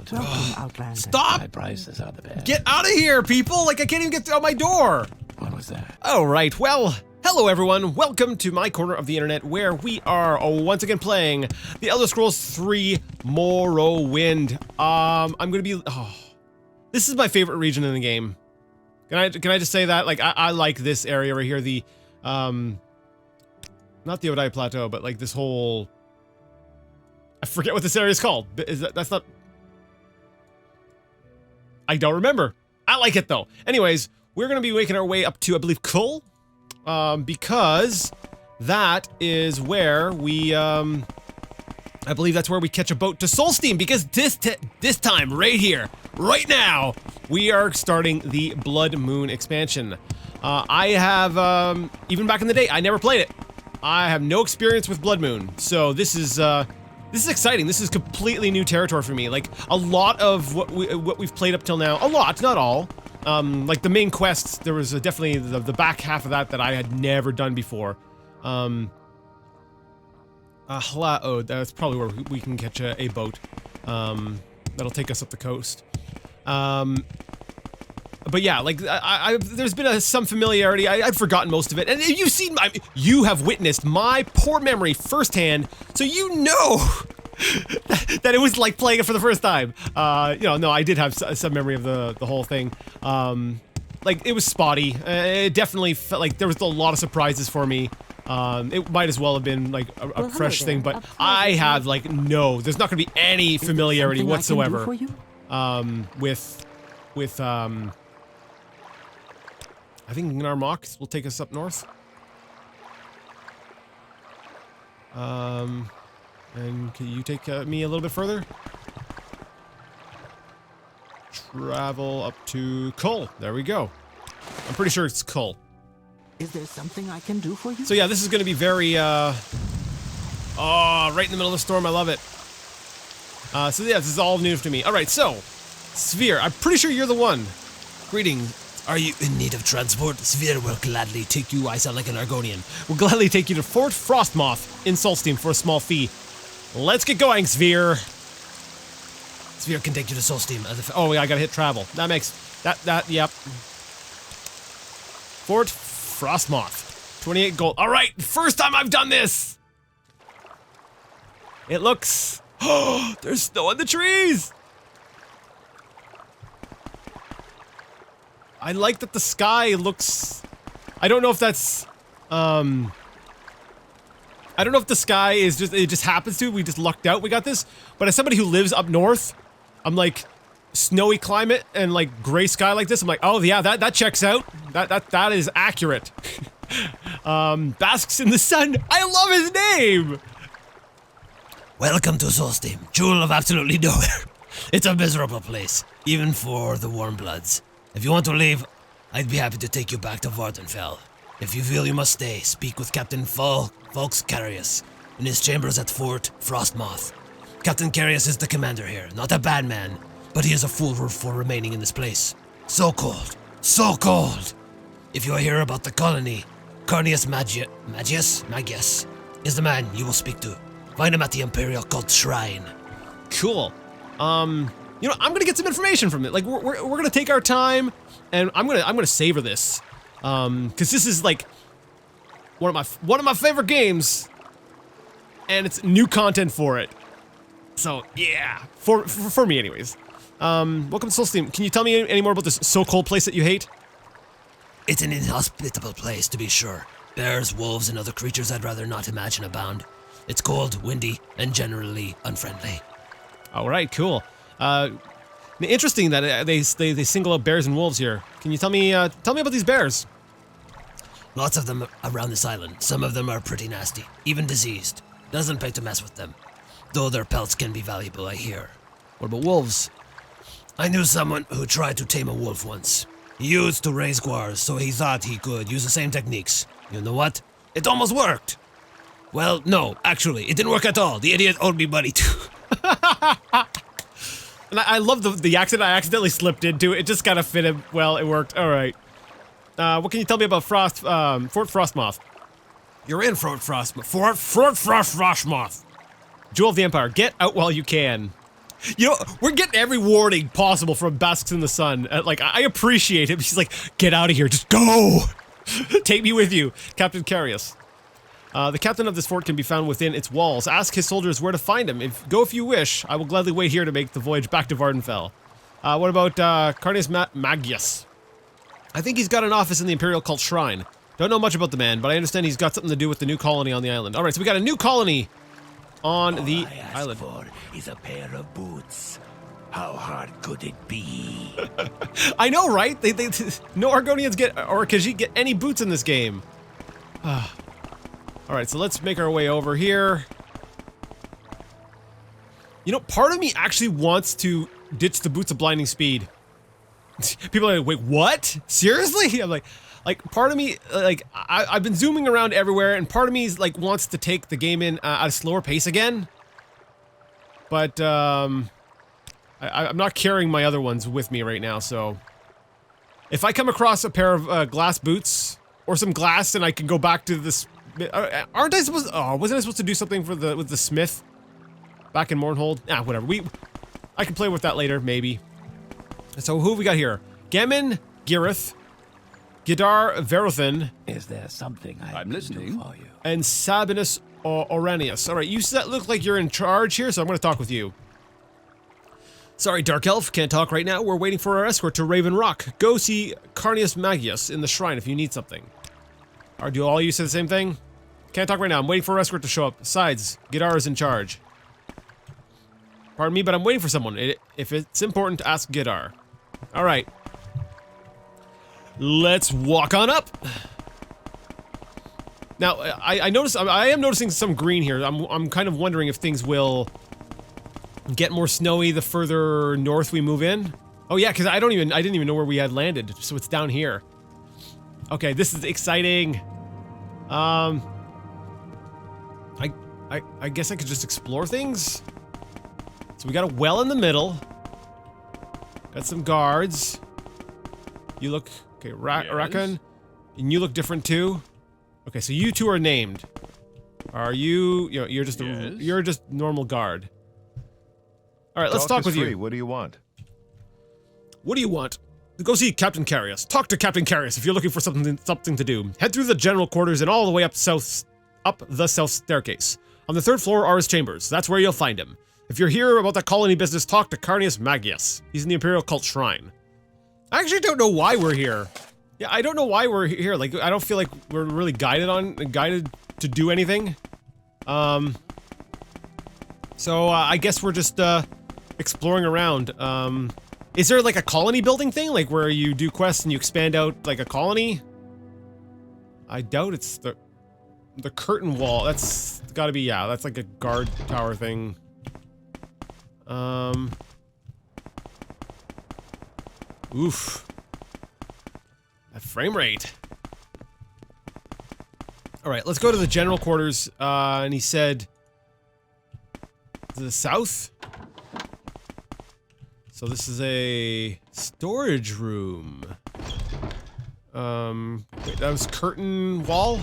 to Welcome, Outlander. Stop! My prices are the best. Get out of here, people! Like, I can't even get out my door! What was that? Alright, well, hello everyone. Welcome to my corner of the internet where we are once again playing The Elder Scrolls 3 Morrowind. I'm gonna be... this is my favorite region in the game. Can I just say that? Like, I like this area right here, the, not the Odai Plateau, but like this whole... I forget what this area is called. That's not... I don't remember. I like it though. Anyways, we're gonna be making our way up to, I believe, Kull, because that is where we, I believe that's where we catch a boat to Solstheim, because this time, right here, right now, we are starting the Blood Moon expansion. I have, even back in the day, I never played it. I have no experience with Blood Moon, so this is exciting. This is completely new territory for me. Like, a lot of what we've played up till now, a lot, not all, like the main quests, there was definitely the back half of that I had never done before. That's probably where we can catch a boat. That'll take us up the coast. But yeah, like, there's been some familiarity. I've forgotten most of it. And you have witnessed my poor memory firsthand, so you know that it was like playing it for the first time. No, I did have some memory of the whole thing. Like, it was spotty. It definitely felt like there was a lot of surprises for me. It might as well have been, like, a fresh thing, but I have, like, there's not gonna be any familiarity whatsoever, with I think Narmox will take us up north. And can you take me a little bit further? Travel up to Kull. There we go. I'm pretty sure it's Kull. Is there something I can do for you? So yeah, this is gonna be very, right in the middle of the storm. I love it. So yeah, this is all new to me. Alright, so, Sphere, I'm pretty sure you're the one. Greetings. Are you in need of transport? Sphere will gladly take you. I sound like an Argonian. We'll gladly take you to Fort Frostmoth in Solstheim for a small fee. Let's get going, Sphere. Sphere can take you to Solstheim. Oh, yeah, I gotta hit travel. That makes... Yep. Fort Frostmoth. 28 gold. Alright, first time I've done this! It looks... Oh, there's snow on the trees! I like that the sky looks... I don't know if that's... I don't know if the sky is just... It just happens to. We just lucked out we got this. But as somebody who lives up north, I'm like... Snowy climate and like gray sky like this, I'm like, oh yeah, that checks out. That is accurate. Basks in the sun. I love his name! Welcome to Solstheim, jewel of absolutely nowhere. It's a miserable place, even for the warm bloods. If you want to leave, I'd be happy to take you back to Vardenfell. If you feel you must stay, speak with Captain Volks Carius in his chambers at Fort Frostmoth. Captain Carius is the commander here, not a bad man, but he is a fool for remaining in this place. So cold, so cold. If you hear about the colony, Carnius Magius is the man you will speak to. Find him at the Imperial Cult Shrine. Cool. You know, I'm gonna get some information from it. Like, we're gonna take our time, and I'm gonna savor this, because this is like one of my favorite games, and it's new content for it. So yeah, for me, anyways. Welcome to Solstheim. Can you tell me any more about this so-cold place that you hate? It's an inhospitable place, to be sure. Bears, wolves, and other creatures I'd rather not imagine abound. It's cold, windy, and generally unfriendly. All right, cool. Interesting that they single out bears and wolves here. Can you tell me about these bears? Lots of them around this island. Some of them are pretty nasty, even diseased. Doesn't pay to mess with them. Though their pelts can be valuable, I hear. What about wolves? I knew someone who tried to tame a wolf once. He used to raise guars, so he thought he could use the same techniques. You know what? It almost worked! Well, no, actually, it didn't work at all. The idiot owed me money too. And I love the accent I accidentally slipped into. It just kind of fit him well. It worked. All right. What can you tell me about Fort Frostmoth? You're in Fort Frostmoth. Fort Frostmoth. Jewel of the Empire. Get out while you can. You know, we're getting every warning possible from Basks in the Sun. Like, I appreciate it. He's like, get out of here. Just go. Take me with you. Captain Carius. The captain of this fort can be found within its walls. Ask his soldiers where to find him. Go if you wish. I will gladly wait here to make the voyage back to Vardenfell. What about Carnius Magius? I think he's got an office in the Imperial Cult Shrine. Don't know much about the man, but I understand he's got something to do with the new colony on the island. Alright, so we got a new colony on the island. For is a pair of boots. How hard could it be? I know, right? No Argonians or Khajiit get any boots in this game. Alright, so let's make our way over here. You know, part of me actually wants to ditch the boots of blinding speed. People are like, wait, what? Seriously? I'm like, part of me, like, I've been zooming around everywhere, and part of me is, like, wants to take the game in at a slower pace again. But, I'm not carrying my other ones with me right now, so... If I come across a pair of glass boots, or some glass, and I can go back to this... aren't I supposed to... Oh, wasn't I supposed to do something for with the smith? Back in Mournhold? Ah, whatever. I can play with that later, maybe. So who have we got here? Gammon, Girith, Gidar Verothin. Is there something I'm listening do for you? And Sabinus Oranius. Alright, you look like you're in charge here, so I'm gonna talk with you. Sorry, Dark Elf, can't talk right now. We're waiting for our escort to Raven Rock. Go see Carnius Magius in the shrine if you need something. Or do all you say the same thing? Can't talk right now. I'm waiting for our escort to show up. Besides, Gidar is in charge. Pardon me, but I'm waiting for someone. If it's important, ask Gidar. Alright. Let's walk on up. Now, I am noticing some green here. I'm kind of wondering if things will get more snowy the further north we move in. Oh yeah, because I didn't even know where we had landed, so it's down here. Okay, this is exciting. I guess I could just explore things. So we got a well in the middle. Got some guards. You look... Okay, Rakan. And you look different too. Okay, so you two are named. Are you... You know, you're just you're just normal guard. Alright, let's talk with you. What do you want? What do you want? Go see Captain Carius. Talk to Captain Carius if you're looking for something to do. Head through the general quarters and all the way up the south staircase. On the 3rd floor are his chambers. That's where you'll find him. If you're here about the colony business, talk to Carnius Magius. He's in the Imperial Cult Shrine. I actually don't know why we're here. Yeah, I don't know why we're here. Like, I don't feel like we're really guided to do anything. So, I guess we're just, exploring around. Is there like a colony building thing? Like where you do quests and you expand out like a colony? I doubt it's the curtain wall. That's gotta be, yeah, that's like a guard tower thing. Oof. That frame rate. Alright, let's go to the general quarters, and he said... To the south? So this is a storage room. Wait, that was curtain wall?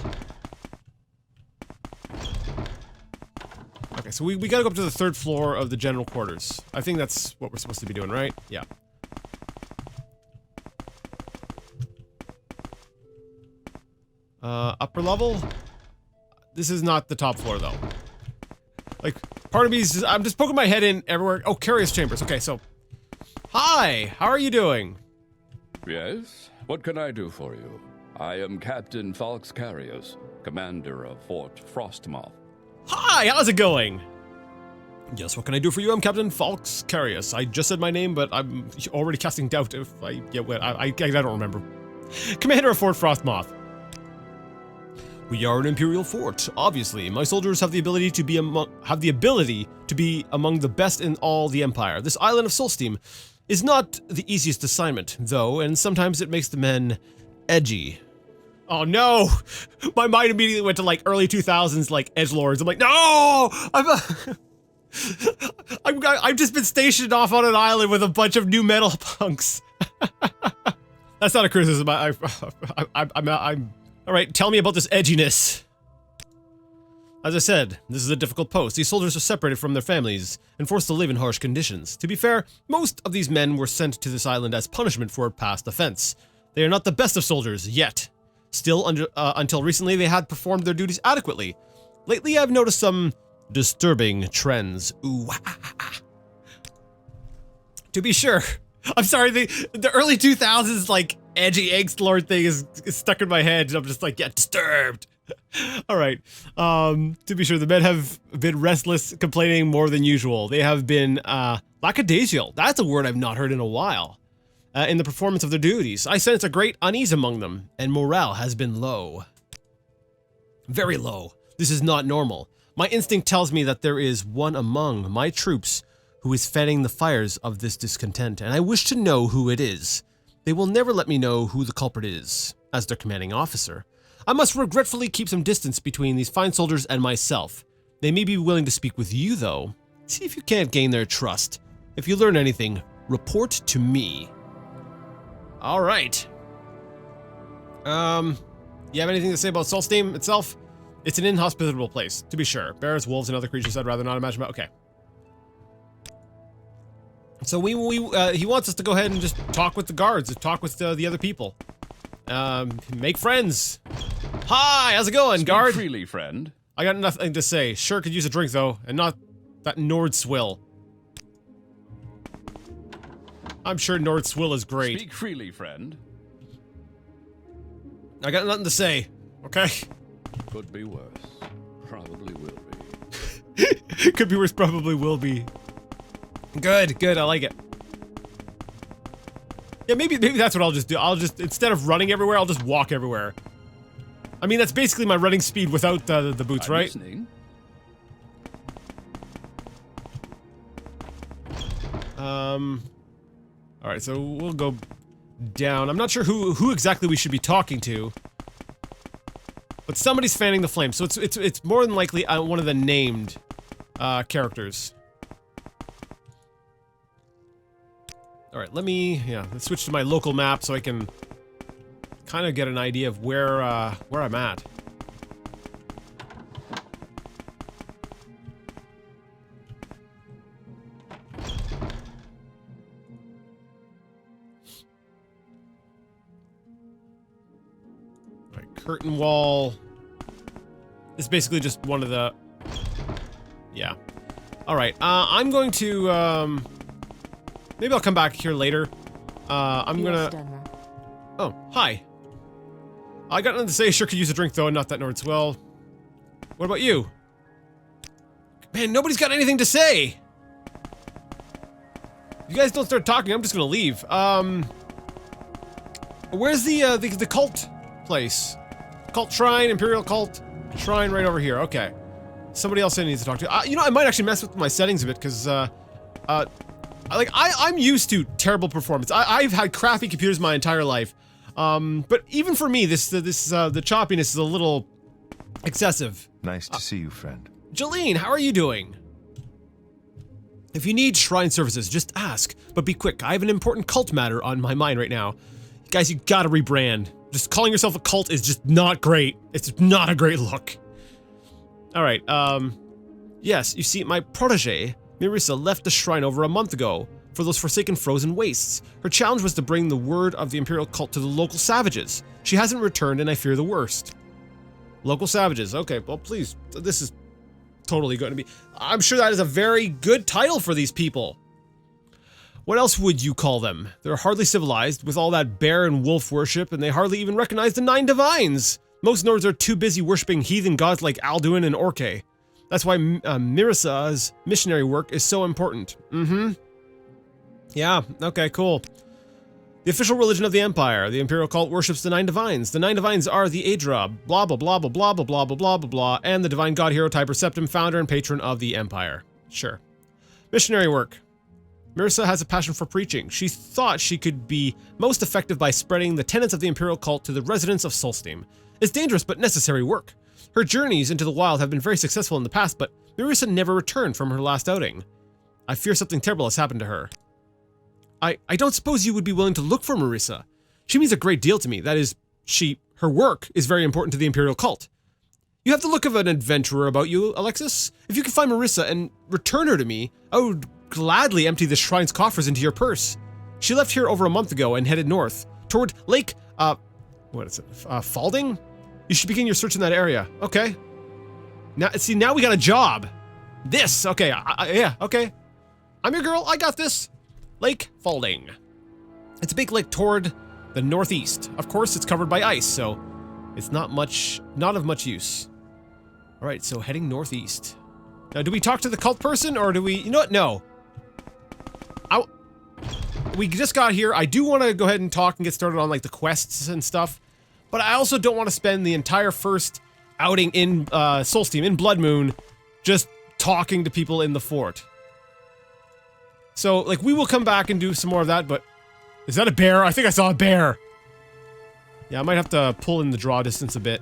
Okay, so we gotta go up to the 3rd floor of the general quarters. I think that's what we're supposed to be doing, right? Yeah. Upper level? This is not the top floor, though. Like, part of me is I'm just poking my head in everywhere. Oh, Carius Chambers. Okay, so... Hi! How are you doing? Yes? What can I do for you? I am Captain Falx Carius, commander of Fort Frostmoth. Hi! How's it going? Yes, what can I do for you? I'm Captain Falx Carius. I just said my name, but I'm already casting doubt if I... Yeah, well, I don't remember. Commander of Fort Frostmoth. We are an Imperial fort, obviously. My soldiers have the ability to be among the best in all the Empire. This island of Solstheim is not the easiest assignment, though, and sometimes it makes the men edgy. Oh no! My mind immediately went to like early 2000s, like edgelords. I'm like, no! I've just been stationed off on an island with a bunch of new metal punks. That's not a criticism. I'm all right, tell me about this edginess. As I said, this is a difficult post. These soldiers are separated from their families and forced to live in harsh conditions. To be fair, most of these men were sent to this island as punishment for past offense. They are not the best of soldiers, yet. Still, until recently, they had performed their duties adequately. Lately, I've noticed some disturbing trends. Ooh. To be sure. I'm sorry, the early 2000s, like, edgy angst lord thing is stuck in my head, and I'm just like, yeah, disturbed. Alright, to be sure, the men have been restless, complaining more than usual. They have been, lackadaisical. That's a word I've not heard in a while. In the performance of their duties. I sense a great unease among them, and morale has been low. Very low. This is not normal. My instinct tells me that there is one among my troops who is fanning the fires of this discontent, and I wish to know who it is. They will never let me know who the culprit is, as their commanding officer. I must regretfully keep some distance between these fine soldiers and myself. They may be willing to speak with you, though. See if you can't gain their trust. If you learn anything, report to me. Alright. You have anything to say about Solstheim itself? It's an inhospitable place, to be sure. Bears, wolves, and other creatures I'd rather not imagine about. Okay. So he wants us to go ahead and just talk with the guards, talk with the other people. Make friends. Hi, how's it going, Speak guard? freely, friend. I got nothing to say. Sure could use a drink, though, and not that Nord swill. I'm sure Nord swill is great. Speak freely, friend. I got nothing to say, okay? Could be worse. Probably will be. Could be worse, probably will be. Good, good, I like it. Yeah, maybe that's what I'll just do. I'll just, instead of running everywhere, I'll just walk everywhere. I mean, that's basically my running speed without the boots, I'm right? listening. Alright, so we'll go down. I'm not sure who exactly we should be talking to. But somebody's fanning the flame, so it's more than likely one of the named characters. Alright, let's switch to my local map so I can kind of get an idea of where I'm at. Alright, curtain wall. It's basically just one of the... Yeah. Alright, I'm going to, maybe I'll come back here later. I'm gonna... Oh, hi. I got nothing to say. Sure could use a drink, though, and not that Nord swell. What about you? Man, nobody's got anything to say! If you guys don't start talking, I'm just gonna leave. Where's the cult place? Cult shrine, Imperial cult shrine right over here. Okay. Somebody else I need to talk to. You know, I might actually mess with my settings a bit, because, I'm used to terrible performance. I've had crappy computers my entire life. But even for me, the choppiness is a little excessive. Nice to see you, friend. Jolene, how are you doing? If you need shrine services, just ask. But be quick, I have an important cult matter on my mind right now. Guys, you gotta rebrand. Just calling yourself a cult is just not great. It's not a great look. Alright, yes, you see, my protege, Marissa, left the shrine over a month ago for those forsaken frozen wastes. Her challenge was to bring the word of the Imperial cult to the local savages. She hasn't returned, and I fear the worst. Local savages. Okay, well, please. This is totally going to be... I'm sure that is a very good title for these people. What else would you call them? They're hardly civilized, with all that bear and wolf worship, and they hardly even recognize the 9 divines. Most Nords are too busy worshipping heathen gods like Alduin and Orke. That's why Marissa's missionary work is so important. Mm-hmm. Yeah, okay, cool. The official religion of the Empire. The Imperial cult worships the 9 divines. The 9 divines are the Aedra, blah blah blah blah blah blah blah blah blah blah blah, and the divine god hero Tiber Septim, founder and patron of the Empire. Sure. Missionary work. Marissa has a passion for preaching. She thought she could be most effective by spreading the tenets of the Imperial cult to the residents of Solstheim. It's dangerous but necessary work. Her journeys into the wild have been very successful in the past, but Marissa never returned from her last outing. I fear something terrible has happened to her. I don't suppose you would be willing to look for Marissa. She means a great deal to me. That is, her work is very important to the Imperial cult. You have the look of an adventurer about you, Alexis. If you could find Marissa and return her to me, I would gladly empty the shrine's coffers into your purse. She left here over a month ago and headed north, toward Lake, what is it, Falding? You should begin your search in that area. Okay. Now we got a job. This, okay, yeah, okay. I'm your girl, I got this. Lake Falding. It's a big lake toward the northeast. Of course, it's covered by ice, so it's not of much use. All right, so heading northeast. Now, do we talk to the cult person, or do we, you know what, no. We just got here. I do want to go ahead and talk and get started on, like, the quests and stuff, but I also don't want to spend the entire first outing in Solstheim, in Blood Moon, just talking to people in the fort. So, like, we will come back and do some more of that, but... Is that a bear? I think I saw a bear! Yeah, I might have to pull in the draw distance a bit.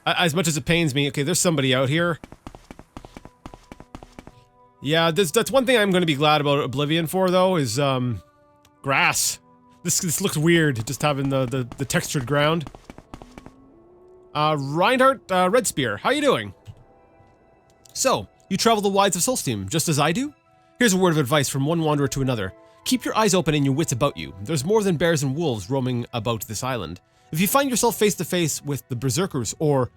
As much as it pains me. Okay, there's somebody out here. Yeah, that's one thing I'm going to be glad about Oblivion for, though, is, grass. This looks weird, just having the textured ground. Reinhardt, Red Spear, how you doing? So, you travel the wilds of Solstheim, just as I do? Here's a word of advice from one wanderer to another. Keep your eyes open and your wits about you. There's more than bears and wolves roaming about this island. If you find yourself face to face with the berserkers or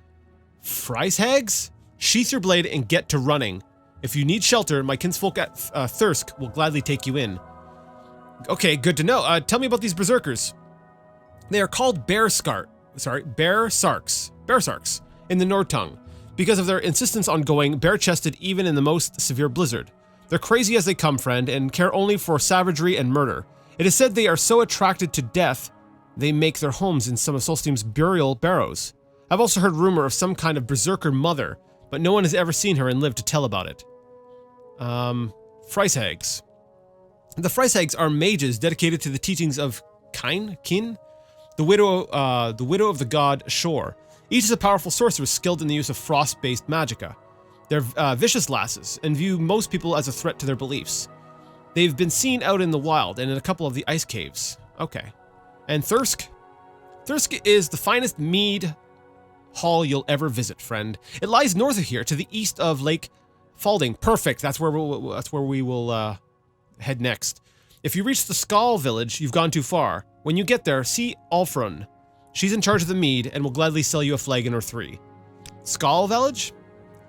Freishags, sheath your blade and get to running. If you need shelter, my kinsfolk at Thirsk will gladly take you in. Okay, good to know. Tell me about these berserkers. They are called Bearsarks in the Nord tongue, because of their insistence on going bare-chested even in the most severe blizzard. They're crazy as they come, friend, and care only for savagery and murder. It is said they are so attracted to death, they make their homes in some of Solstheim's burial barrows. I've also heard rumor of some kind of berserker mother, but no one has ever seen her and lived to tell about it. Freishags. The Freishags are mages dedicated to the teachings of Kin, the widow of the god Shor. Each is a powerful sorceress skilled in the use of frost-based magicka. They're vicious lasses, and view most people as a threat to their beliefs. They've been seen out in the wild, and in a couple of the ice caves. Okay. And Thirsk? Thirsk is the finest mead hall you'll ever visit, friend. It lies north of here, to the east of Lake Falding. Perfect, that's where we will head next. If you reach the Skal village, you've gone too far. When you get there, see Alfrun. She's in charge of the mead and will gladly sell you a flagon or 3. Skal village?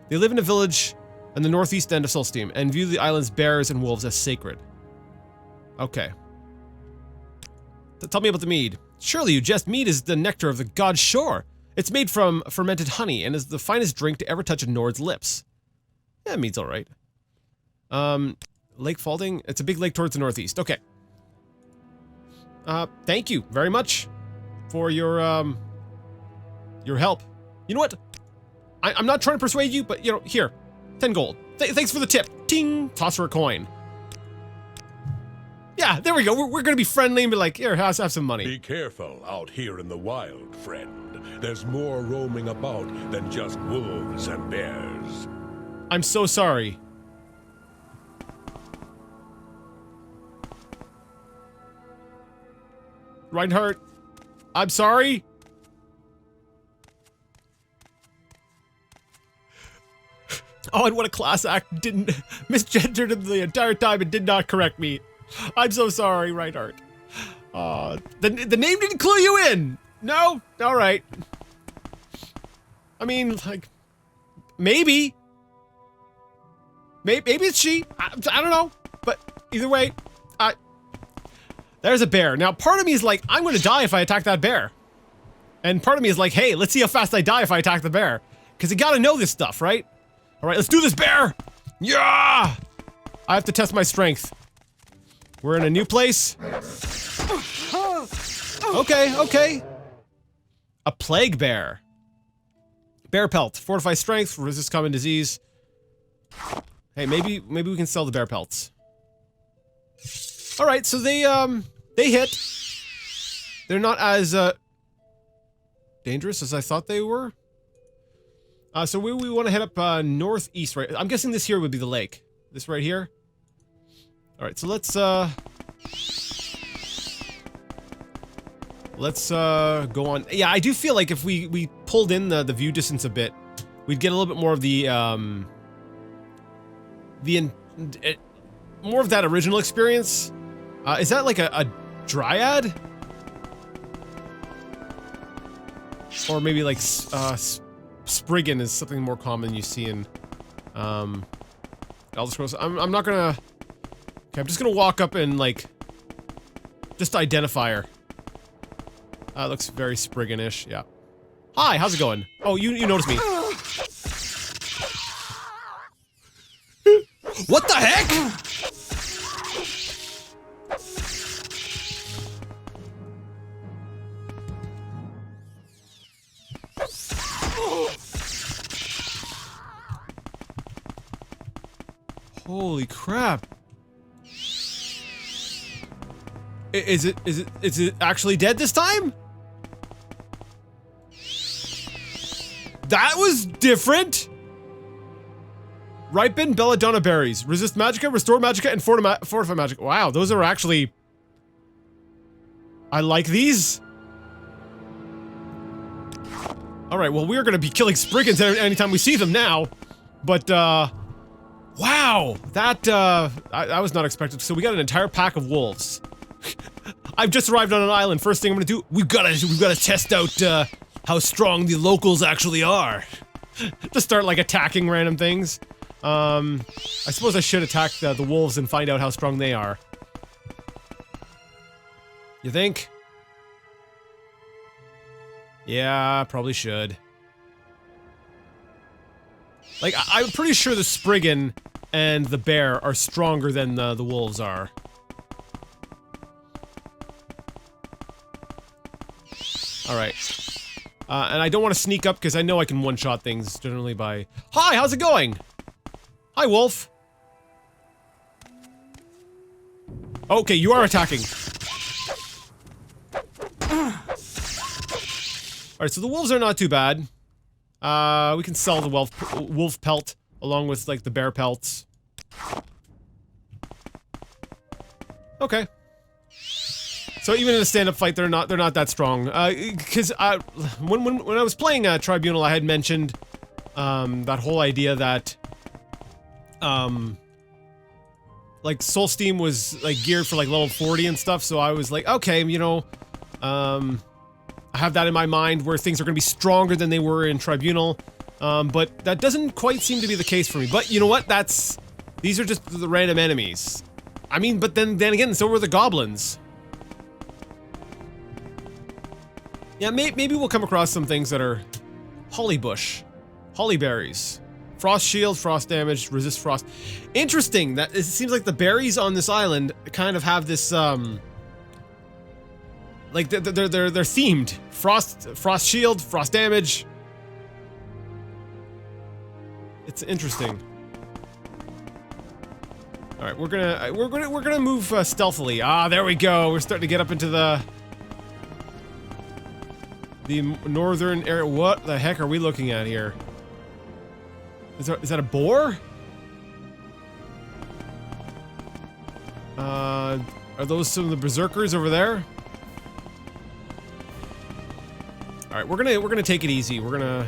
They live in a village on the northeast end of Solstheim and view the island's bears and wolves as sacred. Okay. Tell me about the mead. Surely you jest. Mead is the nectar of the god Shor. It's made from fermented honey and is the finest drink to ever touch a Nord's lips. Yeah, mead's alright. Lake Falding? It's a big lake towards the northeast. Okay. Thank you very much for your help. You know what? I'm not trying to persuade you, but, you know, here. 10 gold. Thanks for the tip. Ting! Toss her a coin. Yeah, there we go. We're gonna be friendly and be like, here, have some money. Be careful out here in the wild, friend. There's more roaming about than just wolves and bears. I'm so sorry. Reinhardt, I'm sorry. Oh, and what a class act. Didn't misgendered him the entire time and did not correct me. I'm so sorry, Reinhardt. The name didn't clue you in. No? All right. I mean, like, maybe. Maybe it's she. I don't know. But either way, there's a bear. Now, part of me is like, I'm going to die if I attack that bear. And part of me is like, hey, let's see how fast I die if I attack the bear. Because you got to know this stuff, right? All right, let's do this, bear. Yeah! I have to test my strength. We're in a new place. Okay. A plague bear. Bear pelt. Fortify strength, resist common disease. Hey, maybe we can sell the bear pelts. All right, so they hit. They're not as dangerous as I thought they were. So we want to head up northeast, right? I'm guessing this here would be the lake. This right here. All right, so let's go on. Yeah, I do feel like if we pulled in the view distance a bit, we'd get a little bit more of the more of that original experience. Is that like a dryad? Or maybe like Spriggan is something more common you see in Elder Scrolls. I'm not gonna... Okay, I'm just gonna walk up and like... just identify her. Looks very Spriggan-ish, yeah. Hi, how's it going? Oh, you noticed me. What the heck? Holy crap. Is it actually dead this time? That was different. Ripen belladonna berries. Resist magicka, restore magicka, and fortify magicka. Wow, those are actually... I like these. Alright, well, we're gonna be killing Spriggans anytime we see them now. But, wow! That, I was not expected. So we got an entire pack of wolves. I've just arrived on an island. First thing I'm gonna do, we've gotta test out, how strong the locals actually are. Just start, like, attacking random things. I suppose I should attack the wolves and find out how strong they are. You think? Yeah, probably should. Like, I'm pretty sure the Spriggan and the bear are stronger than the wolves are. Alright. And I don't want to sneak up because I know I can one-shot things generally by... Hi, how's it going? Hi, wolf. Okay, you are attacking. Alright, so the wolves are not too bad. We can sell the wolf pelt along with, like, the bear pelts. Okay. So even in a stand-up fight, they're not that strong. Because when I was playing Tribunal, I had mentioned that whole idea that like Solstheim was like geared for like level 40 and stuff. So I was like, okay, you know, I have that in my mind where things are going to be stronger than they were in Tribunal. But that doesn't quite seem to be the case for me. But you know what? These are just the random enemies. I mean, but then again, so were the goblins. Yeah, maybe we'll come across some things that are holly bush, holly berries, frost shield, frost damage, resist frost. Interesting that it seems like the berries on this island kind of have this like they're themed. Frost shield, frost damage. It's interesting. All right, we're gonna move stealthily. Ah, there we go. We're starting to get up into the northern area. What the heck are we looking at here? Is that a boar? Are those some of the berserkers over there? All right, we're gonna take it easy. We're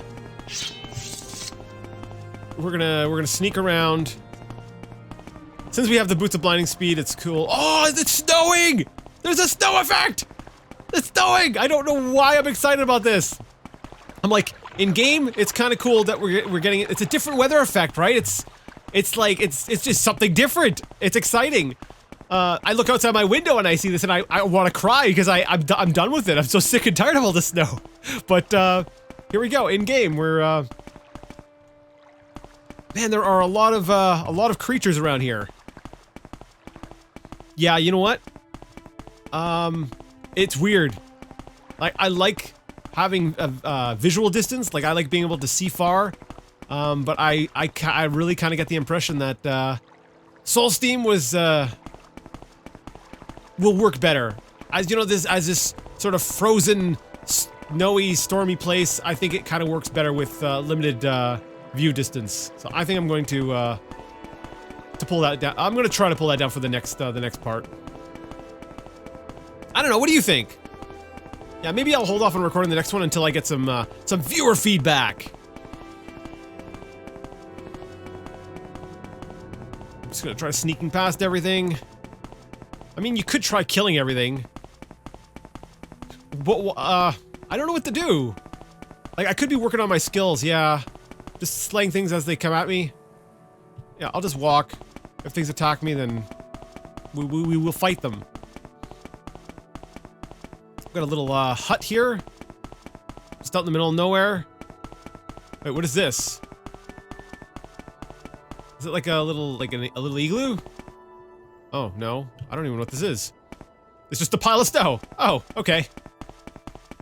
gonna sneak around. Since we have the boots of blinding speed, it's cool. Oh, it's snowing! There's a snow effect! It's snowing! I don't know why I'm excited about this. I'm like, in game, it's kind of cool that we're getting it. It's a different weather effect, right? It's just something different. It's exciting. I look outside my window and I see this and I want to cry because I'm done with it. I'm so sick and tired of all the snow. But here we go. In game, we're man, there are a lot of creatures around here. Yeah, you know what? It's weird. Like, I like having a visual distance. Like, I like being able to see far. But I really kind of get the impression that Solstheim will work better. As you know, as this sort of frozen, snowy, stormy place, I think it kind of works better with limited view distance. So I think I'm going to pull that down. I'm going to try to pull that down for the next part. I don't know. What do you think? Yeah, maybe I'll hold off on recording the next one until I get some viewer feedback. I'm just gonna try sneaking past everything. I mean, you could try killing everything. But, I don't know what to do. Like, I could be working on my skills, yeah. Just slaying things as they come at me. Yeah, I'll just walk. If things attack me, then we will fight them. Got a little hut here. Just out in the middle of nowhere. Wait, what is this? Is it like a little, a little igloo? Oh, no. I don't even know what this is. It's just a pile of snow. Oh, okay.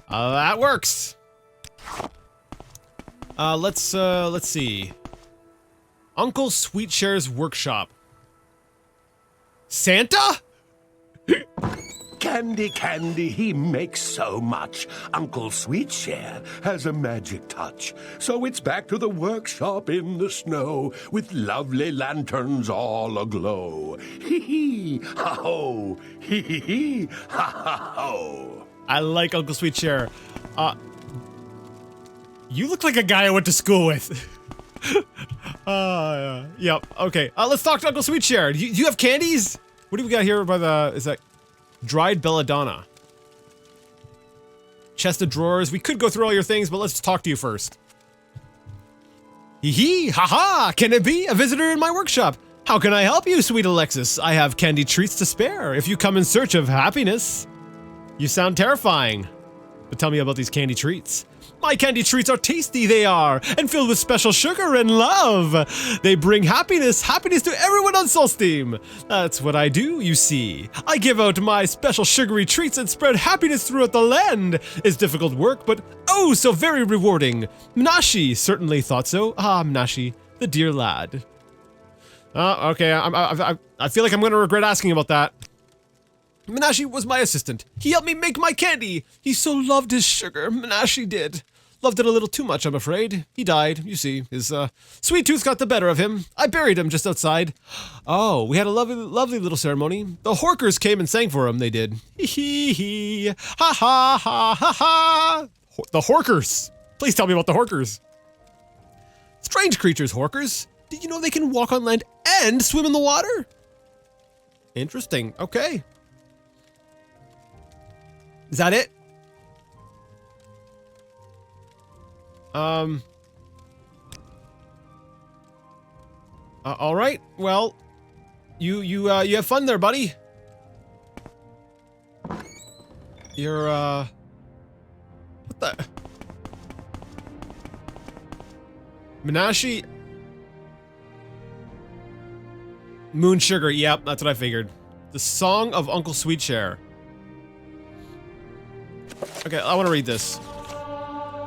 That works. Let's see. Uncle Sweetshare's workshop. Santa? Candy, candy, he makes so much. Uncle Sweetshare has a magic touch. So it's back to the workshop in the snow with lovely lanterns all aglow. Hee hee, ha ho, hee hee hee, ha ha ho. I like Uncle Sweetshare. You look like a guy I went to school with. Yep, okay. Let's talk to Uncle Sweetshare. Do you have candies? What do we got here by the, is that dried belladonna? Chest of drawers. We could go through all your things, but let's talk to you first. Hee hee, ha ha, can it be? A visitor in my workshop. How can I help you, sweet Alexis? I have candy treats to spare if you come in search of happiness. You sound terrifying. But tell me about these candy treats. My candy treats are tasty, they are, and filled with special sugar and love. They bring happiness to everyone on Solstheim. That's what I do, you see. I give out my special sugary treats and spread happiness throughout the land. It's difficult work, but oh, so very rewarding. Mnashi certainly thought so. Ah, Mnashi, the dear lad. Okay, I feel like I'm gonna regret asking about that. Mnashi was my assistant. He helped me make my candy. He so loved his sugar, Mnashi did. Loved it a little too much, I'm afraid. He died, you see. His, sweet tooth got the better of him. I buried him just outside. Oh, we had a lovely little ceremony. The Horkers came and sang for him, they did. Hee hee hee. Ha ha ha ha ha. The Horkers. Please tell me about the Horkers. Strange creatures, Horkers. Did you know they can walk on land and swim in the water? Interesting. Okay. Is that it? All right. Well, you have fun there, buddy. You're what the? Mnashi? Moon Sugar. Yep, that's what I figured. The Song of Uncle Sweetshare. Okay, I want to read this.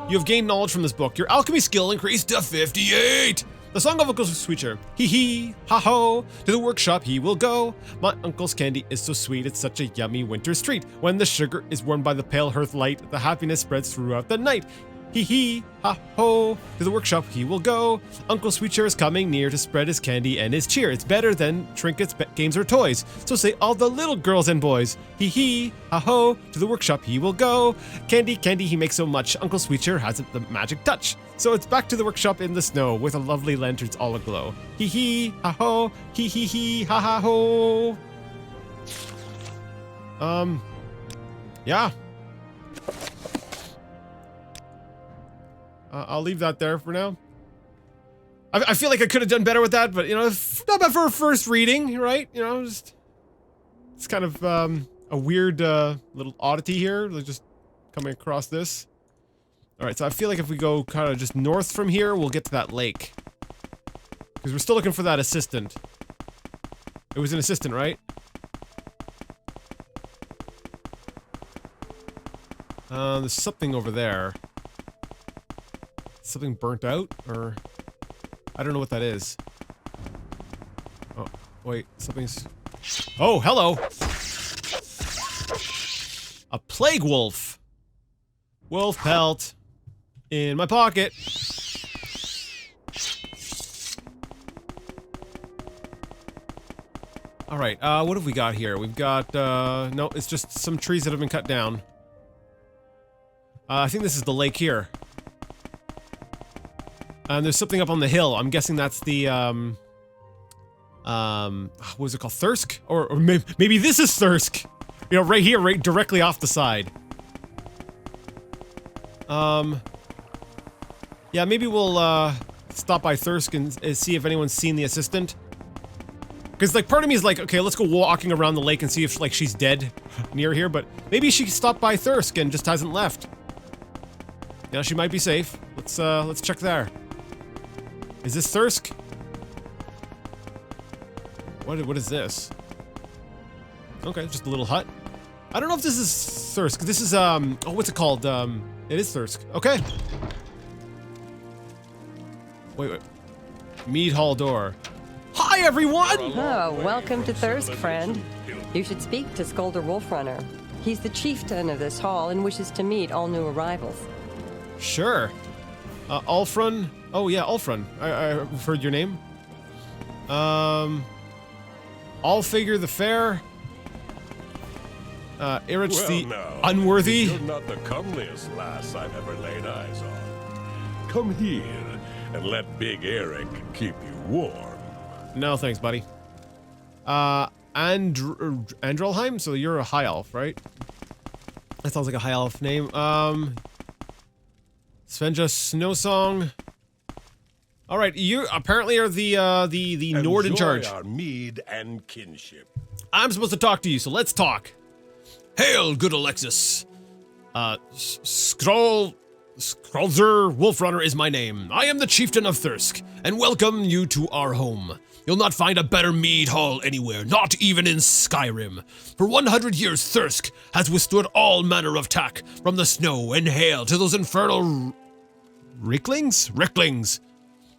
You have gained knowledge from this book. Your alchemy skill increased to 58! The Song of Uncle Sweetshare. Hee hee, ha ho, to the workshop he will go. My uncle's candy is so sweet, it's such a yummy winter's treat. When the sugar is warmed by the pale hearth light, the happiness spreads throughout the night. Hee hee, ha ho, to the workshop he will go. Uncle Sweetshare is coming near to spread his candy and his cheer. It's better than trinkets, games, or toys. So say all the little girls and boys. Hee hee, ha ho, to the workshop he will go. Candy, candy, he makes so much. Uncle Sweetshare has the magic touch. So it's back to the workshop in the snow with a lovely lanterns all aglow. Hee hee, ha ho, hee hee hee, ha ha ho. Yeah. I'll leave that there for now. I feel like I could have done better with that, but, you know, not bad for a first reading, right? You know, just... It's kind of, a weird, little oddity here, like just coming across this. Alright, so I feel like if we go kind of just north from here, we'll get to that lake. Because we're still looking for that assistant. It was an assistant, right? There's something over there. Something burnt out, or... I don't know what that is. Oh, wait, something's... Oh, hello! A plague wolf! Wolf pelt. In my pocket. Alright, what have we got here? We've got, no, it's just some trees that have been cut down. I think this is the lake here. And there's something up on the hill. I'm guessing that's the, what was it called? Thirsk? Or maybe this is Thirsk. You know, right here, right directly off the side. Yeah, maybe we'll, stop by Thirsk and see if anyone's seen the assistant. Because, like, part of me is like, okay, let's go walking around the lake and see if, like, she's dead near here, but maybe she stopped by Thirsk and just hasn't left. Yeah, she might be safe. Let's check there. Is this Thirsk? What is this? Okay, just a little hut. I don't know if this is Thirsk. This is, oh, what's it called? It is Thirsk. Okay. Wait. Mead Hall door. Hi, everyone! Oh, welcome to Thirsk, friend. You should speak to Skolder Wolfrunner. He's the chieftain of this hall and wishes to meet all new arrivals. Sure. Ulfrun. Oh, yeah, Ulfrun. I've heard your name. Allfigure the Fair. Erich the Unworthy. You're not the comeliest lass I've ever laid eyes on. Come here and let Big Eric keep you warm. No, thanks, buddy. Andrelheim? So you're a high elf, right? That sounds like a high elf name. Svenja Snowsong. All right, you apparently are the Nord in charge. Enjoy our mead and kinship. I'm supposed to talk to you, so let's talk. Hail, good Alexis. Skrulzer Wolfrunner is my name. I am the chieftain of Thirsk, and welcome you to our home. You'll not find a better mead hall anywhere, not even in Skyrim. For 100 years, Thirsk has withstood all manner of attack, from the snow and hail to those infernal Ricklings.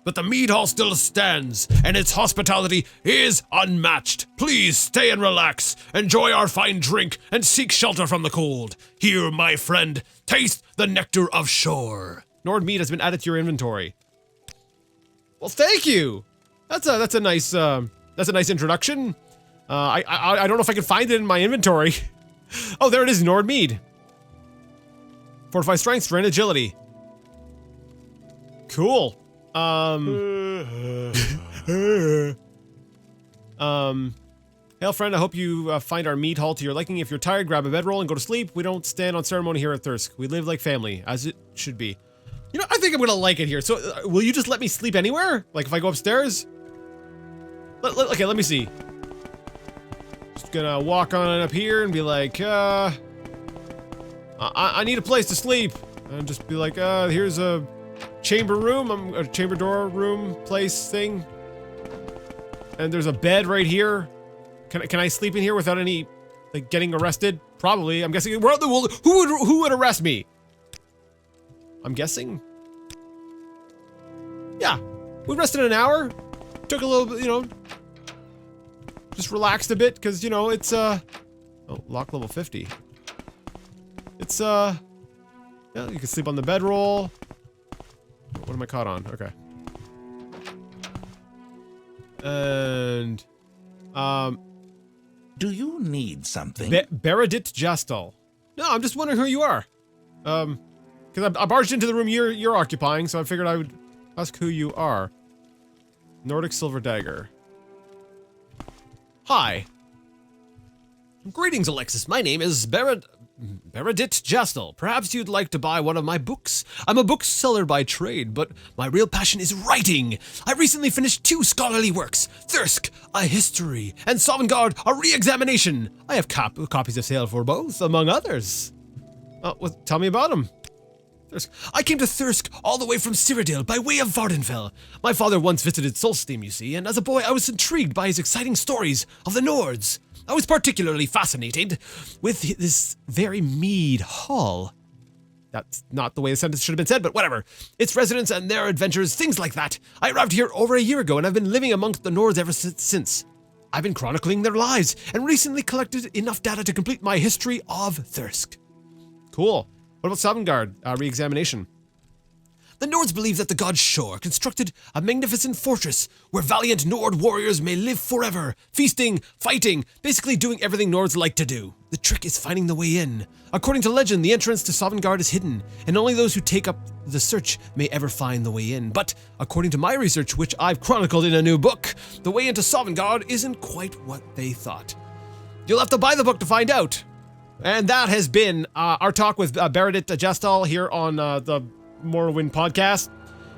But the mead hall still stands, and its hospitality is unmatched. Please stay and relax, enjoy our fine drink, and seek shelter from the cold. Here, my friend, taste the nectar of shore. Nord mead has been added to your inventory. Well, thank you. That's a nice introduction. I don't know if I can find it in my inventory. Oh, there it is, Nord mead. Fortify strength, strain agility. Cool. Hail friend, I hope you find our mead hall to your liking. If you're tired, grab a bedroll and go to sleep. We don't stand on ceremony here at Thirsk. We live like family, as it should be. You know, I think I'm gonna like it here. So, will you just let me sleep anywhere? Like if I go upstairs? Okay, let me see. Just gonna walk on up here and be like, I need a place to sleep. And just be like, here's a chamber room, a chamber door room place thing. And there's a bed right here. Can I sleep in here without any, like, getting arrested? Probably. I'm guessing. Where the world? Who would arrest me? I'm guessing. Yeah, we rested an hour. Took a little bit, you know, just relaxed a bit because you know it's oh, lock level 50. It's yeah, you can sleep on the bedroll. What am I caught on? Okay. And Do you need something? Beredit Jastal. No, I'm just wondering who you are. Because I barged into the room you're occupying, so I figured I would ask who you are. Nordic Silver Dagger. Hi. Greetings, Alexis. My name is Beredit Jastal. Perhaps you'd like to buy one of my books. I'm a bookseller by trade, but my real passion is writing. I recently finished 2 scholarly works, Thirsk, a history, and Sovngarde, a re-examination. I have copies of sale for both, among others. Well, tell me about them. Thirsk. I came to Thirsk all the way from Cyrodiil by way of Vardenfell. My father once visited Solstheim, you see, and as a boy I was intrigued by his exciting stories of the Nords. I was particularly fascinated with this very mead hall. That's not the way the sentence should have been said, but whatever. Its residents and their adventures, things like that. I arrived here over a year ago, and I've been living amongst the Nords ever since. I've been chronicling their lives, and recently collected enough data to complete my history of Thirsk. Cool. What about Sovngarde re-examination? The Nords believe that the god Shor constructed a magnificent fortress where valiant Nord warriors may live forever, feasting, fighting, basically doing everything Nords like to do. The trick is finding the way in. According to legend, the entrance to Sovngarde is hidden, and only those who take up the search may ever find the way in. But according to my research, which I've chronicled in a new book, the way into Sovngarde isn't quite what they thought. You'll have to buy the book to find out. And that has been our talk with Beredit Jastal here on the Morrowind podcast.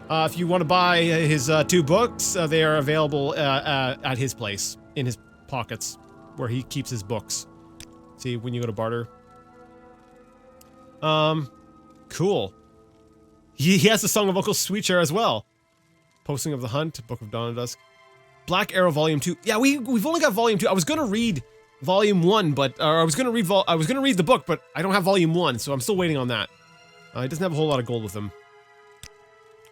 If you want to buy his 2 books, they are available at his place, in his pockets, where he keeps his books. See, when you go to barter. Cool. He has the Song of Uncle Sweetshare as well. Posting of the Hunt, Book of Dawn and Dusk. Black Arrow Volume 2. Yeah, we've only got Volume 2. I was gonna read Volume 1, but I was gonna read the book, but I don't have Volume 1, so I'm still waiting on that. He doesn't have a whole lot of gold with him.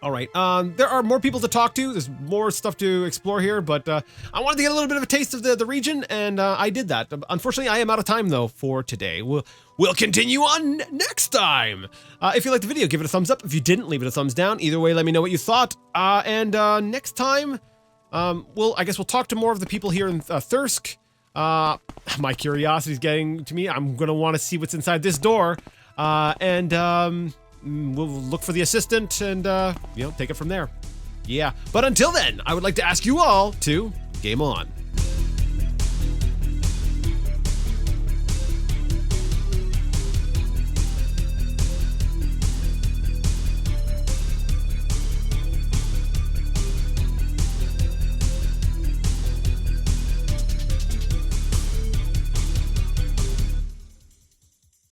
All right, there are more people to talk to. There's more stuff to explore here, but I wanted to get a little bit of a taste of the region, and I did that. Unfortunately, I am out of time, though, for today. We'll continue on next time. If you liked the video, give it a thumbs up. If you didn't, leave it a thumbs down. Either way, let me know what you thought. And next time, I guess we'll talk to more of the people here in Thirsk. My curiosity's getting to me. I'm going to want to see what's inside this door. We'll look for the assistant and, take it from there. Yeah. But until then, I would like to ask you all to game on.